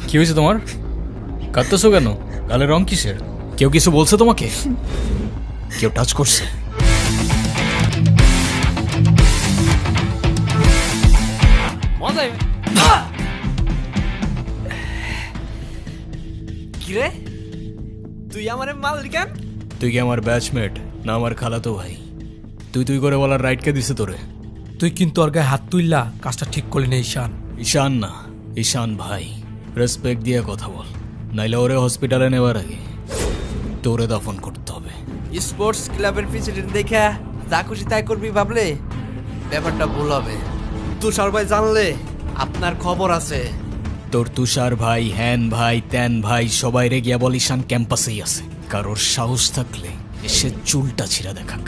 কি হয়েছে তোমার? কাঁদতেছো কেন? গালের রং কিসের? কেউ কিছু বলছে তোমাকে? কেউ টাচ করছে? কিরে তুই আমারে মাল কেন? তুই কি আমার ব্যাচমেট না আমার খালাতো ভাই? তুই করে বলার রাইট কে দিছে তোরে? তুই কিন্তু ওর গায়ে হাত তুললা, কাজটা ঠিক করলি না ঈশান। ঈশান না, ঈশান ভাই। রেসপেক্ট দিয়ে কথা বল, নাইলে ওরে হসপিটালে নেওয়ার আগে তোরে দফন করতে হবে। স্পোর্টস ক্লাবের প্রেসিডেন্ট দেখা যা খুশি তাই করবি ভাবলে ব্যাপারটা ভুল হবে। তুষার ভাই জানলে আপনার খবর আছে। তোর তুষার ভাই, হ্যান ভাই, ত্যান ভাই সবাই রে গিয়া বল ঈশান ক্যাম্পাসেই আছে। কারোর সাহস থাকলে এসে চুলটা ছিঁড়া দেখাক।